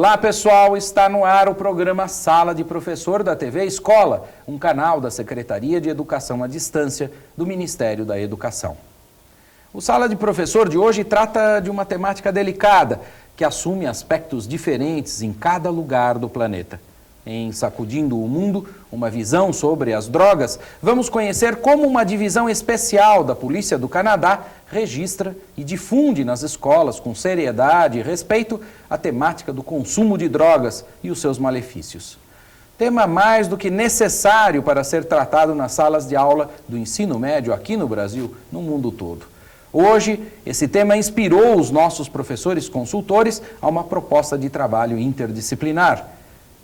Olá pessoal, está no ar o programa Sala de Professor da TV Escola, um canal da Secretaria de Educação à Distância do Ministério da Educação. O Sala de Professor de hoje trata de uma temática delicada, que assume aspectos diferentes em cada lugar do planeta. Em Sacudindo o Mundo, uma visão sobre as drogas, vamos conhecer como uma divisão especial da Polícia do Canadá registra e difunde nas escolas com seriedade e respeito a temática do consumo de drogas e os seus malefícios. Tema mais do que necessário para ser tratado nas salas de aula do ensino médio aqui no Brasil, no mundo todo. Hoje, esse tema inspirou os nossos professores consultores a uma proposta de trabalho interdisciplinar.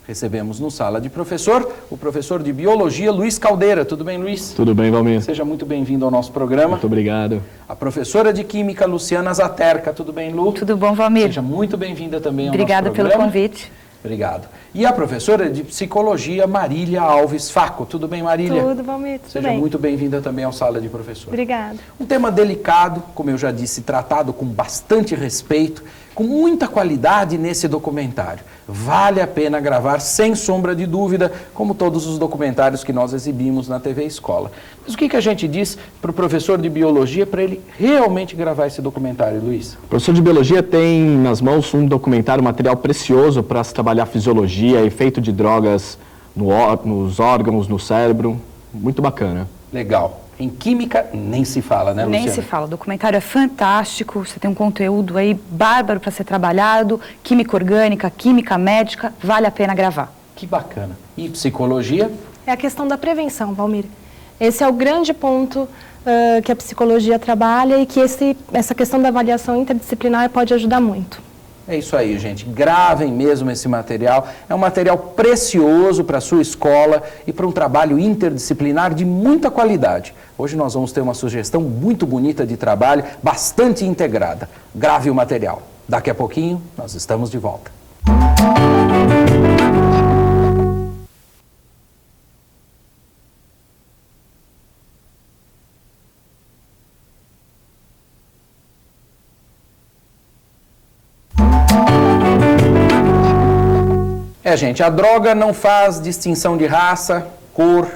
Recebemos no Sala de Professor o professor de Biologia, Luiz Caldeira. Tudo bem, Luiz? Tudo bem, Valmir. Seja muito bem-vindo ao nosso programa. Muito obrigado. A professora de Química, Luciana Zaterka. Tudo bem, Lu? Tudo bom, Valmir? Seja muito bem-vinda também ao Obrigada nosso programa. pelo convite. Obrigado. E a professora de Psicologia, Marília Alves Faco. Tudo bem, Marília? Tudo, Valmir, tudo Seja bem. muito bem-vinda também ao Sala de Professor. Obrigada. Um tema delicado, como eu já disse, tratado com bastante respeito, com muita qualidade nesse documentário. Vale a pena gravar, sem sombra de dúvida, como todos os documentários que nós exibimos na TV Escola. Mas o que a gente diz para o professor de Biologia para ele realmente gravar esse documentário, Luiz? O professor de Biologia tem nas mãos um documentário, material precioso para se trabalhar fisiologia, efeito de drogas nos órgãos, no cérebro. Muito bacana. Legal. Em Química nem se fala, né, Luciana? Nem se fala. O documentário é fantástico, você tem um conteúdo aí bárbaro para ser trabalhado, química orgânica, química médica, vale a pena gravar. Que bacana. E Psicologia? É a questão da prevenção, Valmir. Esse é o grande ponto que a psicologia trabalha e que essa questão da avaliação interdisciplinar pode ajudar muito. É isso aí, gente. Gravem mesmo esse material. É um material precioso para a sua escola e para um trabalho interdisciplinar de muita qualidade. Hoje nós vamos ter uma sugestão muito bonita de trabalho, bastante integrada. Grave o material. Daqui a pouquinho nós estamos de volta. Gente, a droga não faz distinção de raça, cor,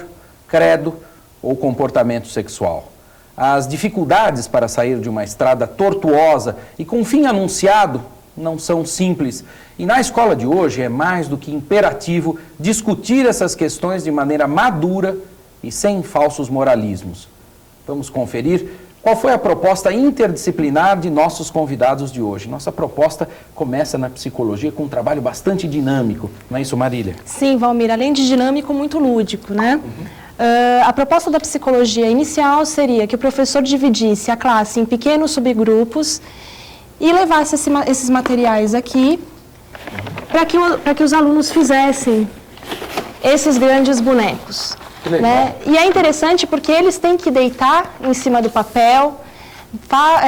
credo ou comportamento sexual. As dificuldades para sair de uma estrada tortuosa e com fim anunciado não são simples. E na escola de hoje é mais do que imperativo discutir essas questões de maneira madura e sem falsos moralismos. Vamos conferir qual foi a proposta interdisciplinar de nossos convidados de hoje. Nossa proposta começa na psicologia com um trabalho bastante dinâmico. Não é isso, Marília? Sim, Valmir, além de dinâmico, muito lúdico, né? A proposta da psicologia inicial seria que o professor dividisse a classe em pequenos subgrupos e levasse esses materiais aqui para que os alunos fizessem esses grandes bonecos. Né? E é interessante porque eles têm que deitar em cima do papel,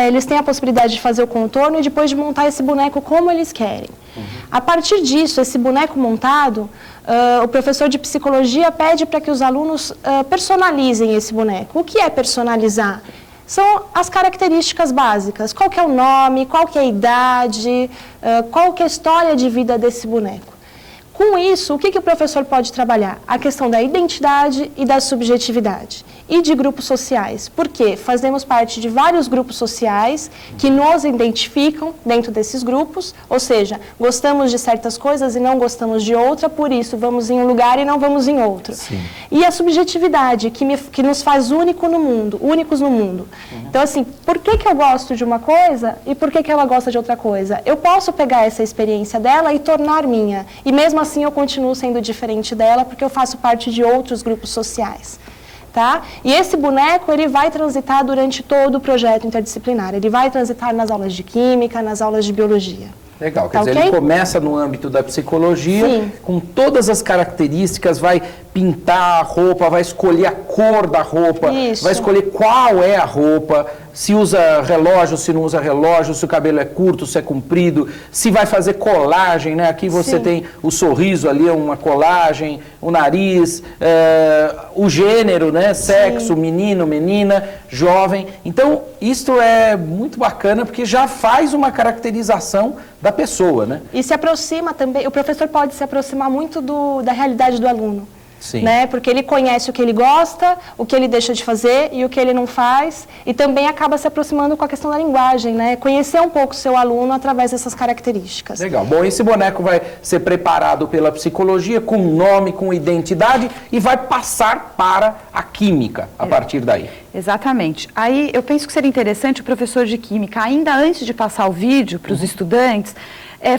eles têm a possibilidade de fazer o contorno e depois de montar esse boneco como eles querem. A partir disso, esse boneco montado, o professor de psicologia pede para que os alunos personalizem esse boneco. O que é personalizar? São as características básicas. Qual que é o nome, qual que é a idade, qual que é a história de vida desse boneco. Com isso, o que o professor pode trabalhar? A questão da identidade e da subjetividade. E de grupos sociais. Porque fazemos parte de vários grupos sociais que nos identificam dentro desses grupos. Ou seja, gostamos de certas coisas e não gostamos de outra, por isso vamos em um lugar e não vamos em outro. Sim. E a subjetividade, que nos faz únicos no mundo. Então, assim, por que eu gosto de uma coisa e por que ela gosta de outra coisa? Eu posso pegar essa experiência dela e tornar minha. E mesmo assim eu continuo sendo diferente dela porque eu faço parte de outros grupos sociais. Tá? E esse boneco, ele vai transitar durante todo o projeto interdisciplinar. Ele vai transitar nas aulas de Química, nas aulas de Biologia. Legal, quer dizer, ele começa no âmbito da psicologia, sim, com todas as características, vai pintar a roupa, vai escolher a cor da roupa, vai escolher qual é a roupa, se usa relógio, se não usa relógio, se o cabelo é curto, se é comprido, se vai fazer colagem, né? Aqui você Sim. tem o sorriso ali, uma colagem, o nariz, o gênero, né? Sexo, menino, menina, jovem. Então, isto é muito bacana porque já faz uma caracterização da pessoa, né? E se aproxima também, o professor pode se aproximar muito da realidade do aluno. Sim. Né? Porque ele conhece o que ele gosta, o que ele deixa de fazer e o que ele não faz, e também acaba se aproximando com a questão da linguagem, né? Conhecer um pouco o seu aluno através dessas características. Legal. Bom, esse boneco vai ser preparado pela psicologia com nome, com identidade e vai passar para a química a partir daí. Exatamente. Aí eu penso que seria interessante o professor de química, ainda antes de passar o vídeo para os estudantes,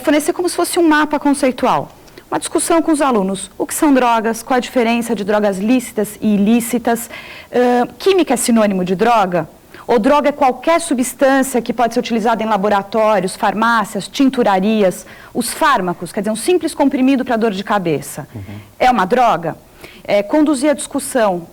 fornecer como se fosse um mapa conceitual. Uma discussão com os alunos. O que são drogas? Qual a diferença de drogas lícitas e ilícitas? Química é sinônimo de droga? Ou droga é qualquer substância que pode ser utilizada em laboratórios, farmácias, tinturarias? Os fármacos, quer dizer, um simples comprimido para dor de cabeça. É uma droga? Conduzir a discussão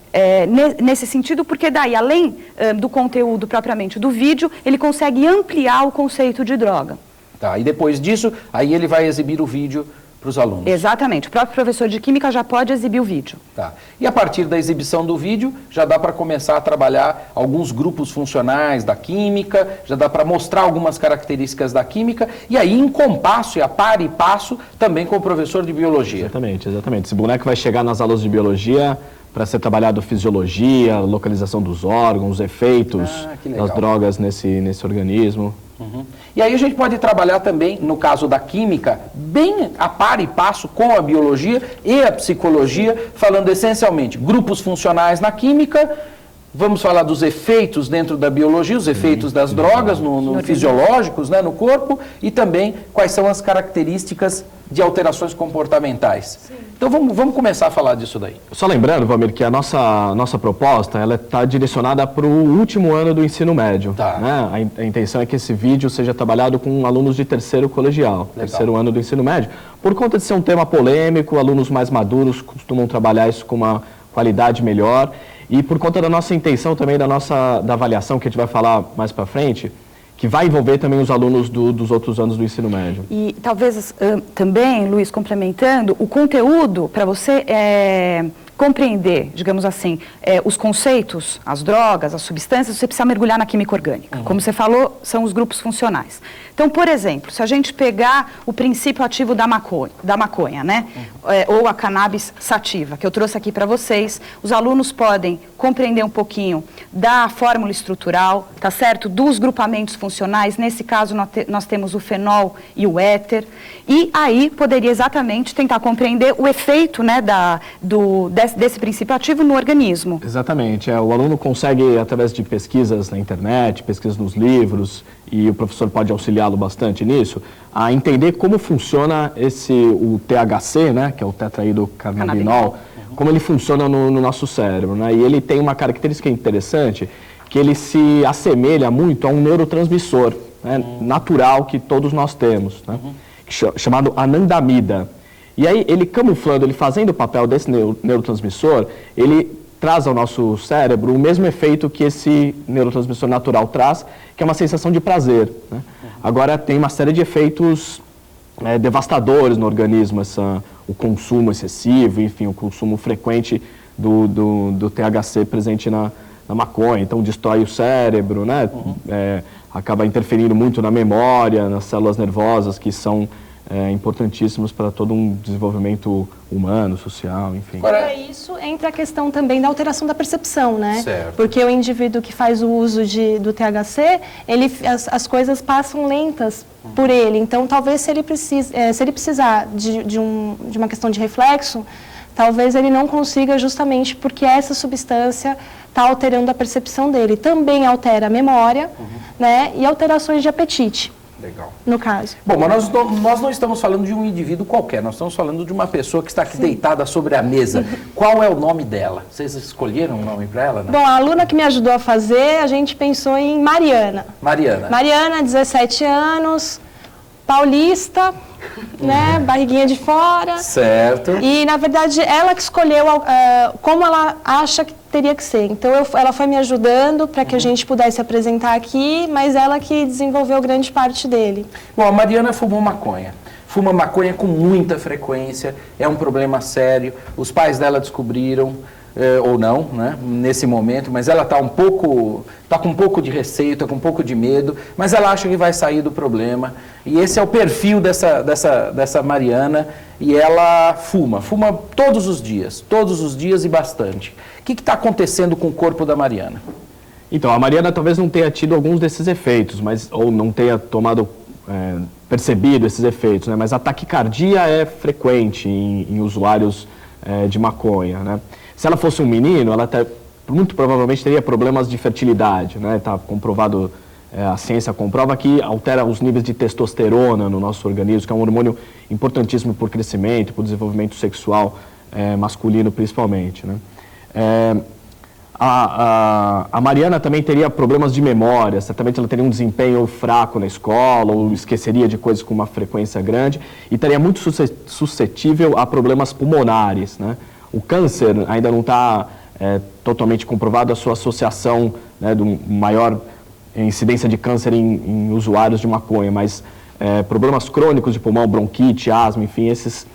nesse sentido, porque daí, além do conteúdo propriamente do vídeo, ele consegue ampliar o conceito de droga. Tá, e depois disso, aí ele vai exibir o vídeo para os alunos. Exatamente. O próprio professor de química já pode exibir o vídeo. Tá. E a partir da exibição do vídeo, já dá para começar a trabalhar alguns grupos funcionais da química, já dá para mostrar algumas características da química, e aí em compasso e a par e passo também com o professor de biologia. Exatamente, exatamente. Esse boneco vai chegar nas aulas de biologia para ser trabalhado fisiologia, localização dos órgãos, efeitos das drogas nesse organismo. E aí a gente pode trabalhar também, no caso da química, bem a par e passo com a biologia e a psicologia, falando essencialmente grupos funcionais na química, vamos falar dos efeitos dentro da biologia, os efeitos das drogas no fisiológicos, né, no corpo, e também quais são as características de alterações comportamentais. Sim. Então vamos começar a falar disso daí. Só lembrando, Valmir, que a nossa proposta ela está direcionada para o último ano do ensino médio. Tá. Né? A intenção é que esse vídeo seja trabalhado com alunos de terceiro colegial, terceiro ano do ensino médio. Por conta de ser um tema polêmico, alunos mais maduros costumam trabalhar isso com uma qualidade melhor. E por conta da nossa intenção também, da avaliação, que a gente vai falar mais para frente, que vai envolver também os alunos dos outros anos do ensino médio. E talvez também, Luiz, complementando, o conteúdo para você compreender, digamos assim, os conceitos, as drogas, as substâncias, você precisa mergulhar na química orgânica. Como você falou, são os grupos funcionais. Então, por exemplo, se a gente pegar o princípio ativo da maconha, né? Ou a cannabis sativa, que eu trouxe aqui para vocês, os alunos podem compreender um pouquinho da fórmula estrutural, tá certo? Dos grupamentos funcionais, nesse caso nós temos o fenol e o éter, e aí poderia exatamente tentar compreender o efeito, né, desse princípio ativo no organismo. Exatamente. O aluno consegue, através de pesquisas na internet, pesquisas nos livros, e o professor pode auxiliá-lo bastante nisso, a entender como funciona o THC, né, que é o tetraidrocannabinol, como ele funciona no nosso cérebro, né? E ele tem uma característica interessante, que ele se assemelha muito a um neurotransmissor, né, natural que todos nós temos, né, chamado anandamida. E aí, ele camuflando, ele fazendo o papel desse neurotransmissor, ele traz ao nosso cérebro o mesmo efeito que esse neurotransmissor natural traz, que é uma sensação de prazer, né? Agora, tem uma série de efeitos devastadores no organismo, o consumo excessivo, enfim, o consumo frequente do THC presente na maconha. Então, destrói o cérebro, né? Acaba interferindo muito na memória, nas células nervosas, que são importantíssimos para todo um desenvolvimento humano, social, enfim. Para isso, entra a questão também da alteração da percepção, né? Certo. Porque o indivíduo que faz o uso do THC, as coisas passam lentas por ele. Então, talvez se ele precisar de uma questão de reflexo, talvez ele não consiga, justamente porque essa substância está alterando a percepção dele. Também altera a memória, né? E alterações de apetite. Legal. No caso. Bom, mas nós não estamos falando de um indivíduo qualquer, nós estamos falando de uma pessoa que está aqui deitada sobre a mesa. Qual é o nome dela? Vocês escolheram um nome para ela? Não? Bom, a aluna que me ajudou a fazer, a gente pensou em Mariana. Mariana, 17 anos, paulista, né, barriguinha de fora. Certo. E, na verdade, ela que escolheu como ela acha que teria que ser. Então, ela foi me ajudando para que a gente pudesse apresentar aqui, mas ela que desenvolveu grande parte dele. Bom, a Mariana fumou maconha. Fuma maconha com muita frequência, é um problema sério. Os pais dela descobriram, ou não, né, nesse momento, mas ela está com um pouco de receio, está com um pouco de medo, mas ela acha que vai sair do problema. E esse é o perfil dessa Mariana, e ela fuma todos os dias e bastante. O que está acontecendo com o corpo da Mariana? Então, a Mariana talvez não tenha tido alguns desses efeitos, ou não tenha percebido esses efeitos, né? Mas a taquicardia é frequente em usuários de maconha, né? Se ela fosse um menino, ela muito provavelmente teria problemas de fertilidade, né? Está comprovado, a ciência comprova que altera os níveis de testosterona no nosso organismo, que é um hormônio importantíssimo para o crescimento, para o desenvolvimento sexual masculino principalmente, né? A Mariana também teria problemas de memória, certamente ela teria um desempenho fraco na escola, ou esqueceria de coisas com uma frequência grande, e estaria muito suscetível a problemas pulmonares, né? O câncer ainda não está totalmente comprovado a sua associação, né, de maior incidência de câncer em usuários de maconha, mas problemas crônicos de pulmão, bronquite, asma, enfim, esses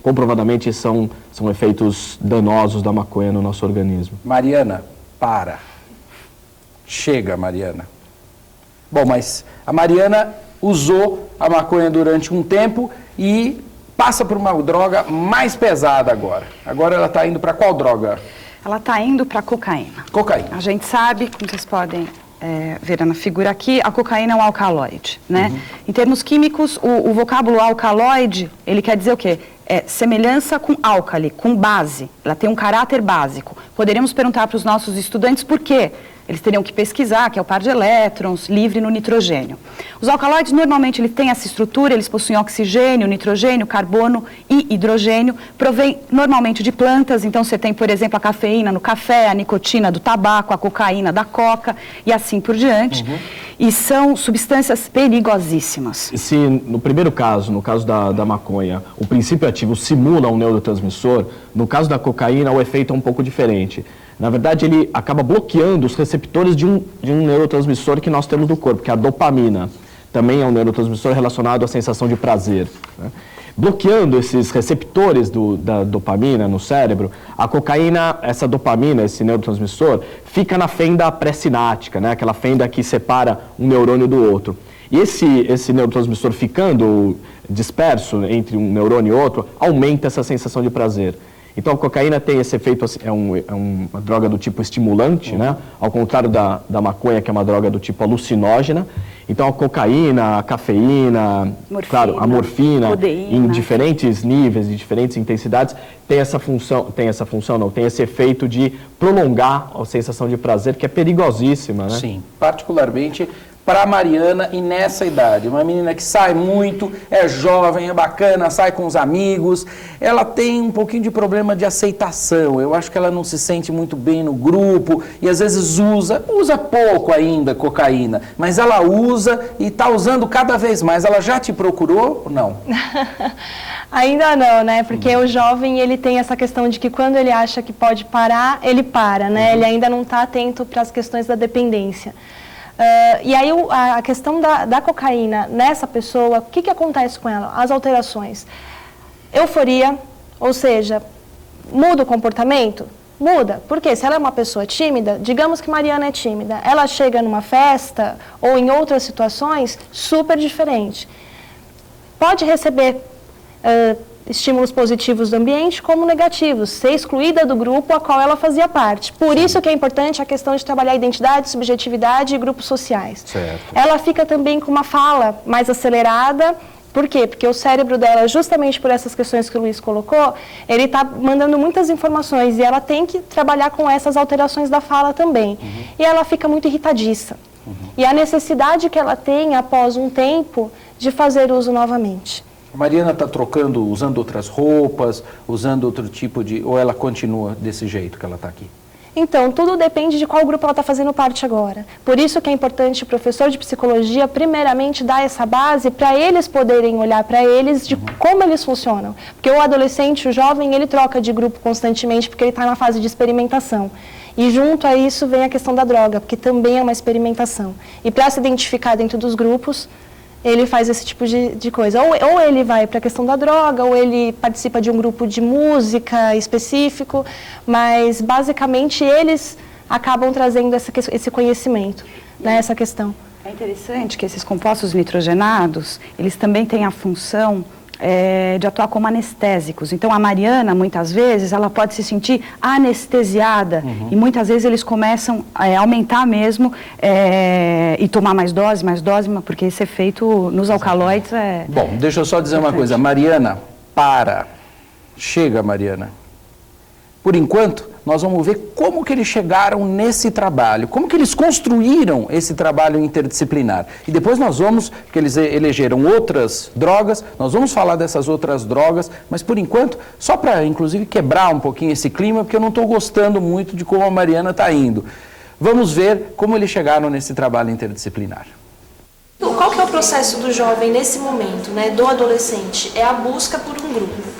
comprovadamente são efeitos danosos da maconha no nosso organismo. Mariana, para. Chega, Mariana. Bom, mas a Mariana usou a maconha durante um tempo e passa por uma droga mais pesada agora. Agora ela está indo para qual droga? Ela está indo para cocaína. Cocaína. A gente sabe, como vocês podem ver na figura aqui, a cocaína é um alcaloide, né? Uhum. Em termos químicos, o vocábulo alcaloide, ele quer dizer o quê? É semelhança com álcali, com base. Ela tem um caráter básico. Poderíamos perguntar para os nossos estudantes por quê? Eles teriam que pesquisar, que é o par de elétrons, livre no nitrogênio. Os alcaloides, normalmente, eles têm essa estrutura, eles possuem oxigênio, nitrogênio, carbono e hidrogênio. Provém, normalmente, de plantas. Então, você tem, por exemplo, a cafeína no café, a nicotina do tabaco, a cocaína da coca e assim por diante. Uhum. E são substâncias perigosíssimas. Se, no primeiro caso, no caso da maconha, o princípio ativo simula um neurotransmissor, no caso da cocaína, o efeito é um pouco diferente. Na verdade, ele acaba bloqueando os receptores de um neurotransmissor que nós temos no corpo, que é a dopamina. Também é um neurotransmissor relacionado à sensação de prazer, né? Bloqueando esses receptores da dopamina no cérebro, a cocaína, essa dopamina, esse neurotransmissor, fica na fenda pré-sináptica, né? Aquela fenda que separa um neurônio do outro. E esse neurotransmissor ficando disperso entre um neurônio e outro, aumenta essa sensação de prazer. Então, a cocaína tem esse efeito, é uma droga do tipo estimulante, né? Ao contrário da maconha, que é uma droga do tipo alucinógena. Então, a cocaína, a cafeína, claro, a morfina, codeína, em diferentes níveis, de diferentes intensidades, tem esse efeito de prolongar a sensação de prazer, que é perigosíssima, né? Sim, particularmente para a Mariana e nessa idade. Uma menina que sai muito, é jovem, é bacana, sai com os amigos. Ela tem um pouquinho de problema de aceitação. Eu acho que ela não se sente muito bem no grupo e às vezes usa pouco ainda cocaína, mas ela usa e está usando cada vez mais. Ela já te procurou ou não? Ainda não, né? Porque o jovem, ele tem essa questão de que quando ele acha que pode parar, ele para, né? Ele ainda não está atento para as questões da dependência. E aí a questão da cocaína nessa pessoa, o que acontece com ela? As alterações. Euforia, ou seja, muda o comportamento? Muda. Porque se ela é uma pessoa tímida, digamos que Mariana é tímida, ela chega numa festa ou em outras situações super diferente. Pode receber estímulos positivos do ambiente como negativos, ser excluída do grupo a qual ela fazia parte. Por isso que é importante a questão de trabalhar identidade, subjetividade e grupos sociais. Certo. Ela fica também com uma fala mais acelerada. Por quê? Porque o cérebro dela, justamente por essas questões que o Luiz colocou, ele está mandando muitas informações e ela tem que trabalhar com essas alterações da fala também. Uhum. E ela fica muito irritadiça. Uhum. E a necessidade que ela tem, após um tempo, de fazer uso novamente. A Mariana está trocando, usando outras roupas, usando outro tipo de... ou ela continua desse jeito que ela está aqui? Então, tudo depende de qual grupo ela está fazendo parte agora. Por isso que é importante o professor de psicologia, primeiramente, dar essa base para eles poderem olhar para eles de como eles funcionam. Porque o adolescente, o jovem, ele troca de grupo constantemente porque ele está na fase de experimentação. E junto a isso vem a questão da droga, porque também é uma experimentação. E para se identificar dentro dos grupos, ele faz esse tipo de coisa. Ou ele vai para a questão da droga, ou ele participa de um grupo de música específico, mas basicamente eles acabam trazendo esse conhecimento, né, essa questão. É interessante que esses compostos nitrogenados, eles também têm a função de atuar como anestésicos. Então, a Mariana, muitas vezes, ela pode se sentir anestesiada e muitas vezes eles começam a aumentar mesmo e tomar mais dose, porque esse efeito nos alcaloides é... Bom, deixa eu só dizer uma coisa. Mariana, para. Chega, Mariana. Por enquanto, nós vamos ver como que eles chegaram nesse trabalho, como que eles construíram esse trabalho interdisciplinar. E depois nós vamos, que eles elegeram outras drogas, nós vamos falar dessas outras drogas, mas por enquanto, só para inclusive quebrar um pouquinho esse clima, porque eu não estou gostando muito de como a Mariana está indo. Vamos ver como eles chegaram nesse trabalho interdisciplinar. Qual que é o processo do jovem nesse momento, né, do adolescente? É a busca por um grupo.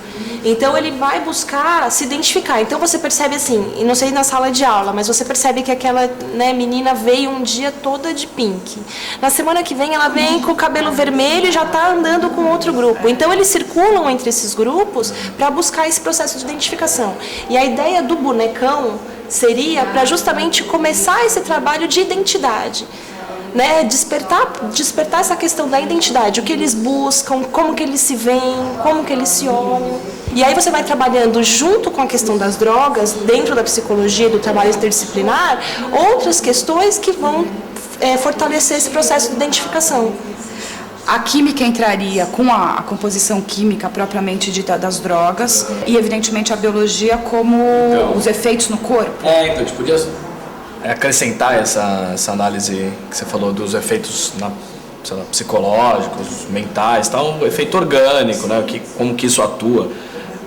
Então ele vai buscar se identificar. Então você percebe assim, e não sei na sala de aula, mas você percebe que aquela, né, menina veio um dia toda de pink. Na semana que vem ela vem com o cabelo vermelho e já está andando com outro grupo. Então eles circulam entre esses grupos para buscar esse processo de identificação. E a ideia do bonecão seria para justamente começar esse trabalho de identidade. Né, despertar essa questão da identidade, o que eles buscam, como que eles se veem, como que eles se olham. E aí você vai trabalhando junto com a questão das drogas, dentro da psicologia, do trabalho interdisciplinar, outras questões que vão fortalecer esse processo de identificação. A química entraria com a composição química propriamente dita das drogas e, evidentemente, a biologia como os efeitos no corpo. Então a gente podia acrescentar essa análise que você falou dos efeitos psicológicos, mentais, tal, o efeito orgânico, né? Como que isso atua,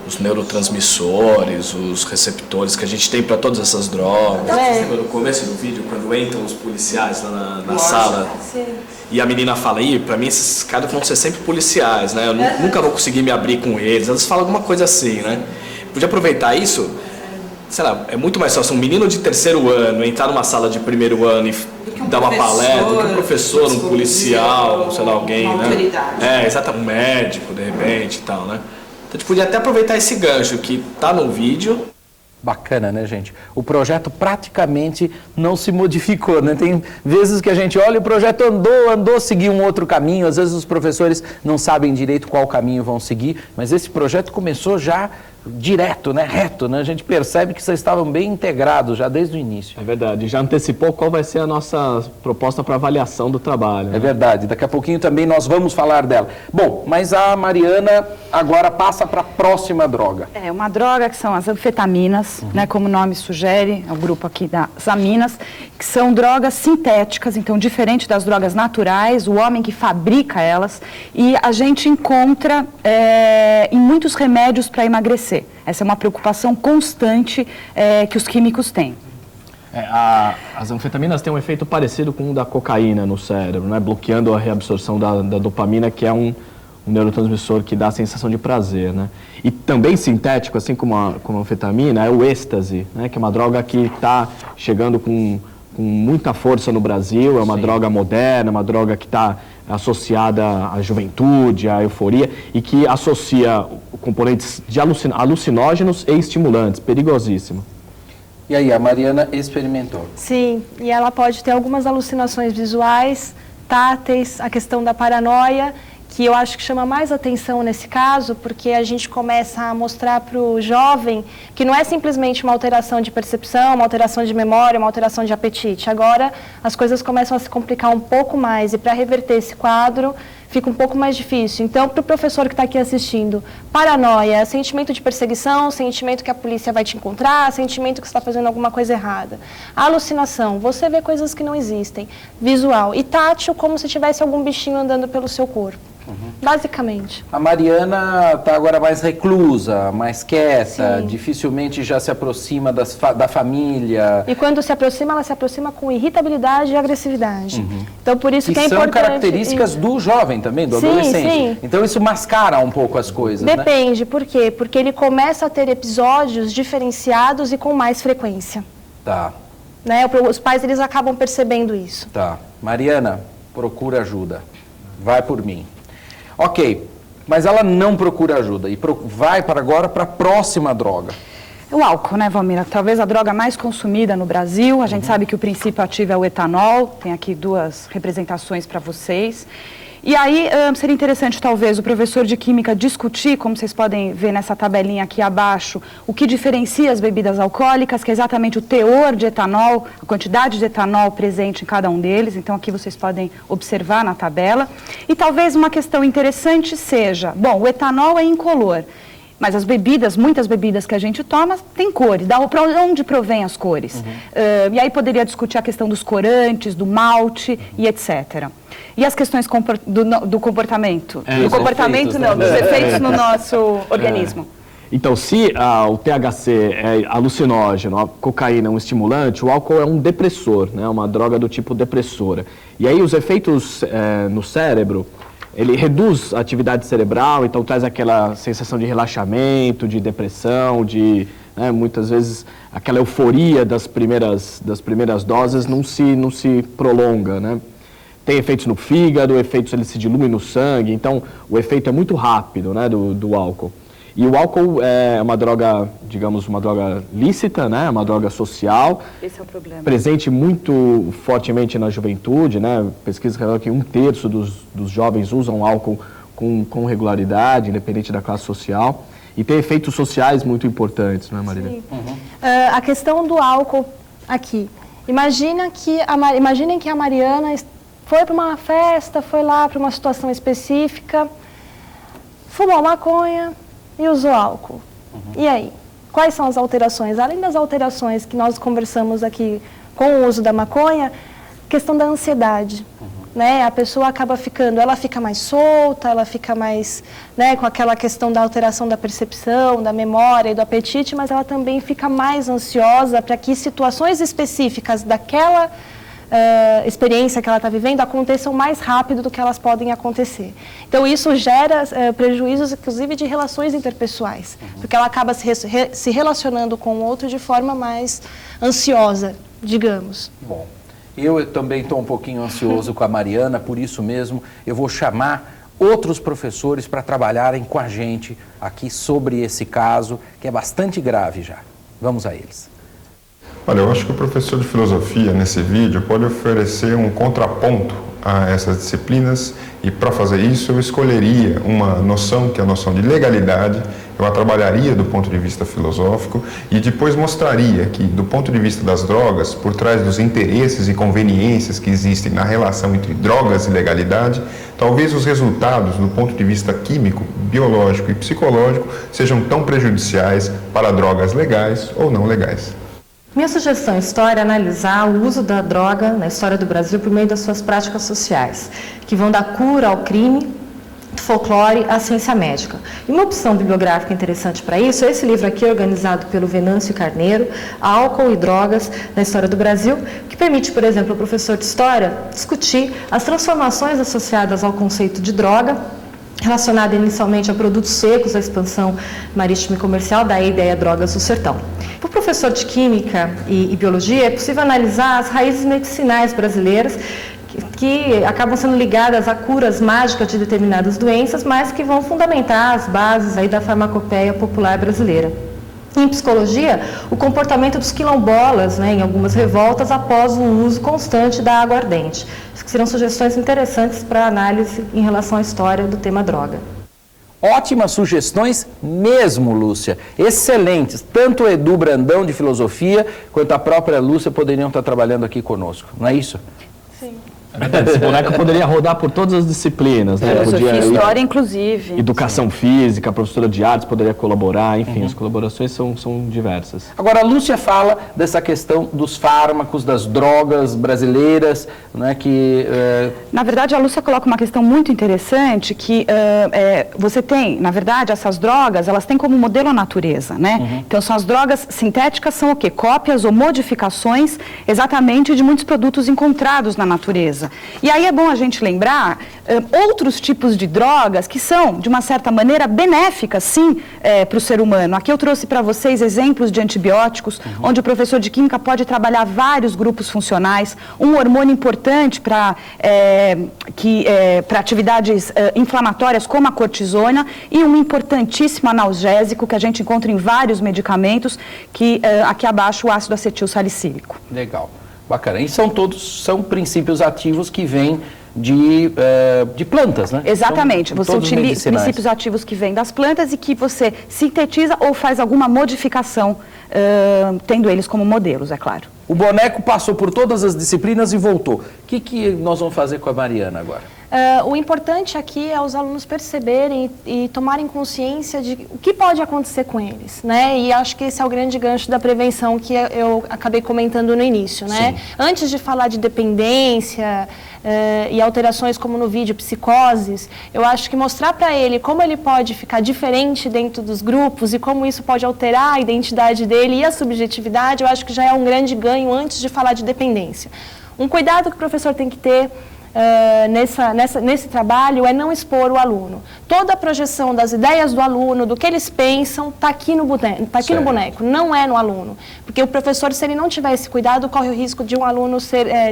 os neurotransmissores, os receptores que a gente tem para todas essas drogas. Você lembra no começo do vídeo, quando entram os policiais lá na sala? Sim. E a menina fala, para mim esses caras vão ser sempre policiais, né? Eu nunca vou conseguir me abrir com eles. Elas falam alguma coisa assim, né? Podia aproveitar isso. Sei lá, é muito mais fácil um menino de terceiro ano entrar numa sala de primeiro ano e dar uma palestra, do que um professor, um policial, sei lá, alguém, né? Autoridade. Exatamente, um médico, de repente e tal, né? Então a gente podia até aproveitar esse gancho que tá no vídeo. Bacana, né, gente? O projeto praticamente não se modificou, né? Tem vezes que a gente olha, o projeto andou, seguiu um outro caminho, às vezes os professores não sabem direito qual caminho vão seguir, mas esse projeto começou já direto, né, reto, né? A gente percebe que vocês estavam bem integrados já desde o início. É verdade, já antecipou qual vai ser a nossa proposta para avaliação do trabalho. Né? É verdade, daqui a pouquinho também nós vamos falar dela. Bom, mas a Mariana agora passa para a próxima droga. É uma droga que são as anfetaminas, né, como o nome sugere, é o grupo aqui das aminas, que são drogas sintéticas, então diferente das drogas naturais, o homem que fabrica elas, e a gente encontra em muitos remédios para emagrecer. Essa é uma preocupação constante que os químicos têm. As anfetaminas têm um efeito parecido com o da cocaína no cérebro, né? Bloqueando a reabsorção da dopamina, que é um neurotransmissor que dá a sensação de prazer. Né? E também sintético, assim como a anfetamina, é o êxtase, né? Que é uma droga que está chegando com muita força no Brasil, é uma droga moderna, uma droga que está associada à juventude, à euforia, e que associa componentes de alucinógenos e estimulantes, perigosíssimo. E aí, a Mariana experimentou. Sim, e ela pode ter algumas alucinações visuais, táteis, a questão da paranoia, que eu acho que chama mais atenção nesse caso, porque a gente começa a mostrar para o jovem que não é simplesmente uma alteração de percepção, uma alteração de memória, uma alteração de apetite. Agora, as coisas começam a se complicar um pouco mais, e para reverter esse quadro, fica um pouco mais difícil. Então, para o professor que está aqui assistindo, paranoia, sentimento de perseguição, sentimento que a polícia vai te encontrar, sentimento que você está fazendo alguma coisa errada. Alucinação, você vê coisas que não existem. Visual e tátil, como se tivesse algum bichinho andando pelo seu corpo. Basicamente. A Mariana está agora mais reclusa, mais quieta, dificilmente já se aproxima da família. E quando se aproxima, ela se aproxima com irritabilidade e agressividade. Então, por isso que é importante... são características do jovem também, do adolescente. Sim. Então, isso mascara um pouco as coisas, Depende, né? Por quê? Porque ele começa a ter episódios diferenciados e com mais frequência. Tá, Né? Os pais, eles acabam percebendo isso. tá. Mariana, procura ajuda. Vai por mim. Ok, mas ela não procura ajuda e vai para agora para a próxima droga. O álcool, né, Valmira? Talvez a droga mais consumida no Brasil. A gente sabe que o princípio ativo é o etanol. Tem aqui 2 representações para vocês. E aí seria interessante, talvez, o professor de Química discutir, como vocês podem ver nessa tabelinha aqui abaixo, o que diferencia as bebidas alcoólicas, que é exatamente o teor de etanol, a quantidade de etanol presente em cada um deles. Então, aqui vocês podem observar na tabela. E talvez uma questão interessante seja, bom, o etanol é incolor. Mas as bebidas, muitas bebidas que a gente toma, tem cores. Para onde provém as cores? E aí poderia discutir a questão dos corantes, do malte e etc. E as questões do comportamento? Do comportamento, não, dos efeitos no nosso organismo. Então, se o THC é alucinógeno, a cocaína é um estimulante, o álcool é um depressor, né, uma droga do tipo depressora. E aí os efeitos no cérebro, ele reduz a atividade cerebral, então traz aquela sensação de relaxamento, de depressão, muitas vezes aquela euforia das primeiras doses não se prolonga, né? Tem efeitos no fígado, efeitos, ele se dilui no sangue, então o efeito é muito rápido, né, do álcool. E o álcool é uma droga, digamos, uma droga lícita, né? Uma droga social. Esse é o problema. Presente muito fortemente na juventude, né? Pesquisas revelam que 1/3 dos jovens usam álcool com regularidade, independente da classe social. E tem efeitos sociais muito importantes, não é, Marília? Sim. A questão do álcool aqui. Imaginem que a Mariana foi para uma festa, foi lá para uma situação específica, fumou maconha e usou álcool. E aí? Quais são as alterações? Além das alterações que nós conversamos aqui com o uso da maconha, questão da ansiedade. Né? A pessoa acaba ela fica mais solta, ela fica mais, né, com aquela questão da alteração da percepção, da memória e do apetite, mas ela também fica mais ansiosa para que situações específicas daquela experiência que ela está vivendo aconteçam mais rápido do que elas podem acontecer. Então, isso gera prejuízos, inclusive, de relações interpessoais, porque ela acaba se relacionando com o outro de forma mais ansiosa, digamos. Bom, eu também estou um pouquinho ansioso com a Mariana, por isso mesmo eu vou chamar outros professores para trabalharem com a gente aqui sobre esse caso, que é bastante grave já. Vamos a eles. Olha, eu acho que o professor de filosofia, nesse vídeo, pode oferecer um contraponto a essas disciplinas e, para fazer isso, eu escolheria uma noção, que é a noção de legalidade, eu a trabalharia do ponto de vista filosófico e depois mostraria que, do ponto de vista das drogas, por trás dos interesses e conveniências que existem na relação entre drogas e legalidade, talvez os resultados, do ponto de vista químico, biológico e psicológico, sejam tão prejudiciais para drogas legais ou não legais. Minha sugestão em história é analisar o uso da droga na história do Brasil por meio das suas práticas sociais, que vão da cura ao crime, do folclore à ciência médica. E uma opção bibliográfica interessante para isso é esse livro aqui, organizado pelo Venâncio Carneiro, Álcool e Drogas na História do Brasil, que permite, por exemplo, ao professor de História discutir as transformações associadas ao conceito de droga, relacionada inicialmente a produtos secos, a expansão marítima e comercial, daí a ideia drogas do sertão. Para o professor de Química e Biologia, é possível analisar as raízes medicinais brasileiras que acabam sendo ligadas a curas mágicas de determinadas doenças, mas que vão fundamentar as bases aí da farmacopeia popular brasileira. Em psicologia, o comportamento dos quilombolas, né, em algumas revoltas, após o uso constante da aguardente. Acho que serão sugestões interessantes para análise em relação à história do tema droga. Ótimas sugestões mesmo, Lúcia. Excelentes. Tanto o Edu Brandão, de Filosofia, quanto a própria Lúcia poderiam estar trabalhando aqui conosco. Não é isso? Sim. Esse boneco poderia rodar por todas as disciplinas, né? Filosofia e História, inclusive. Educação física, a professora de artes poderia colaborar, enfim, as colaborações são diversas. Agora, a Lúcia fala dessa questão dos fármacos, das drogas brasileiras, né, que... Na verdade, a Lúcia coloca uma questão muito interessante, que você tem, na verdade, essas drogas, elas têm como modelo a natureza, né? Então, são as drogas sintéticas, são o quê? Cópias ou modificações, exatamente, de muitos produtos encontrados na natureza. certeza. E aí é bom a gente lembrar outros tipos de drogas que são, de uma certa maneira, benéficas, sim, para o ser humano. Aqui eu trouxe para vocês exemplos de antibióticos, onde o professor de Química pode trabalhar vários grupos funcionais, um hormônio importante para atividades inflamatórias, como a cortisona, e um importantíssimo analgésico que a gente encontra em vários medicamentos, que aqui abaixo o ácido acetil salicílico. Legal, bacana. E são princípios ativos que vêm de plantas, né? Exatamente. São você todos utiliza medicinais. princípios ativos que vêm das plantas e que você sintetiza ou faz alguma modificação, tendo eles como modelos, é claro. O boneco passou por todas as disciplinas e voltou. O que nós vamos fazer com a Mariana agora? O importante aqui é os alunos perceberem e tomarem consciência de o que pode acontecer com eles, né? E acho que esse é o grande gancho da prevenção que eu acabei comentando no início, né? Sim. Antes de falar de dependência e alterações como no vídeo, psicoses, eu acho que mostrar para ele como ele pode ficar diferente dentro dos grupos e como isso pode alterar a identidade dele e a subjetividade, eu acho que já é um grande ganho antes de falar de dependência. Um cuidado que o professor tem que ter nesse trabalho é não expor o aluno. Toda a projeção das ideias do aluno, do que eles pensam, está aqui no boneco, não é no aluno. Porque o professor, se ele não tiver esse cuidado, corre o risco de um aluno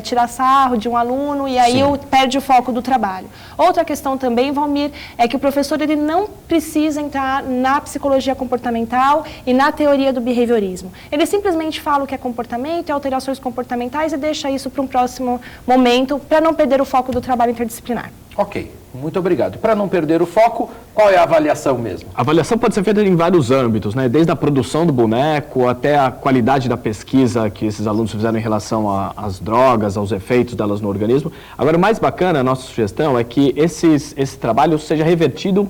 tirar sarro de um aluno e aí perde o foco do trabalho. Outra questão também, Valmir, é que o professor ele não precisa entrar na psicologia comportamental e na teoria do behaviorismo. Ele simplesmente fala o que é comportamento e alterações comportamentais e deixa isso para um próximo momento, para não perder o foco do trabalho interdisciplinar. Ok, muito obrigado. Para não perder o foco, qual é a avaliação mesmo? A avaliação pode ser feita em vários âmbitos, né? Desde a produção do boneco até a qualidade da pesquisa que esses alunos fizeram em relação às drogas, aos efeitos delas no organismo. Agora, o mais bacana, a nossa sugestão é que esse trabalho seja revertido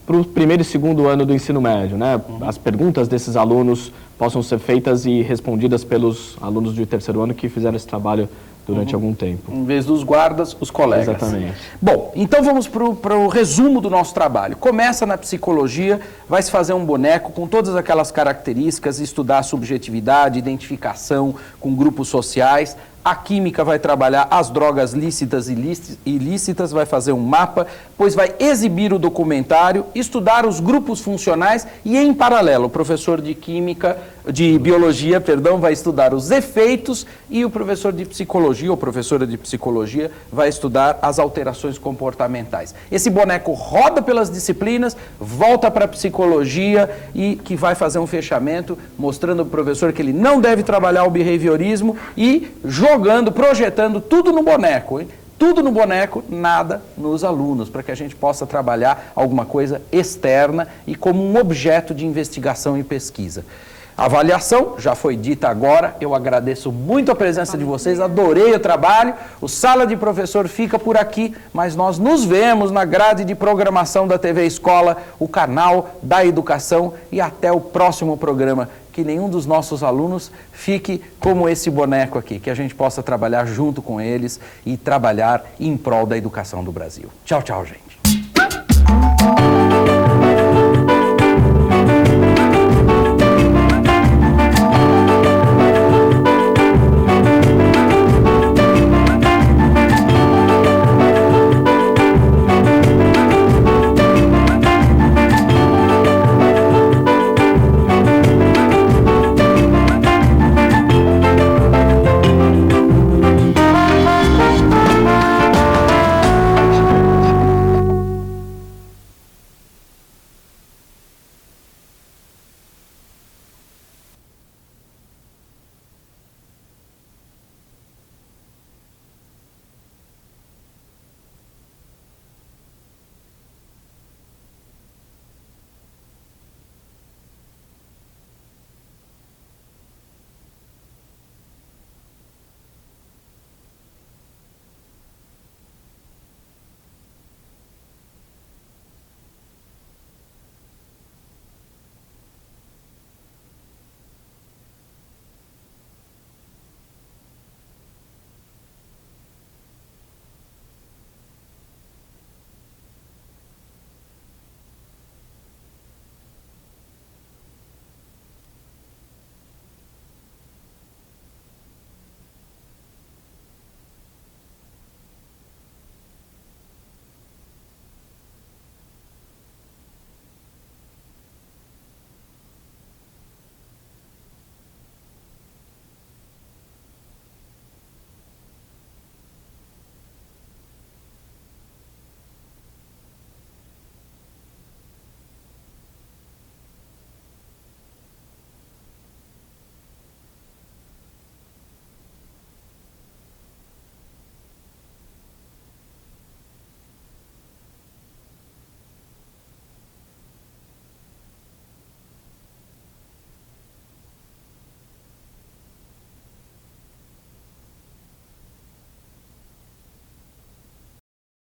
para o primeiro e segundo ano do ensino médio, né? As perguntas desses alunos possam ser feitas e respondidas pelos alunos do terceiro ano que fizeram esse trabalho durante algum tempo. Em vez dos guardas, os colegas. Exatamente. Bom, então vamos para o resumo do nosso trabalho. Começa na psicologia, vai se fazer um boneco com todas aquelas características, estudar a subjetividade, identificação com grupos sociais. A química vai trabalhar as drogas lícitas e ilícitas, vai fazer um mapa, depois vai exibir o documentário, estudar os grupos funcionais e, em paralelo, o professor de biologia, vai estudar os efeitos e o professor de psicologia ou professora de psicologia vai estudar as alterações comportamentais. Esse boneco roda pelas disciplinas, volta para a psicologia e que vai fazer um fechamento mostrando ao professor que ele não deve trabalhar o behaviorismo e projetando tudo no boneco, hein? Tudo no boneco, nada nos alunos, para que a gente possa trabalhar alguma coisa externa e como um objeto de investigação e pesquisa. A avaliação já foi dita agora, eu agradeço muito a presença de vocês, adorei o trabalho, o Sala de Professor fica por aqui, mas nós nos vemos na grade de programação da TV Escola, o canal da educação e até o próximo programa. Que nenhum dos nossos alunos fique como esse boneco aqui, que a gente possa trabalhar junto com eles e trabalhar em prol da educação do Brasil. Tchau, tchau, gente.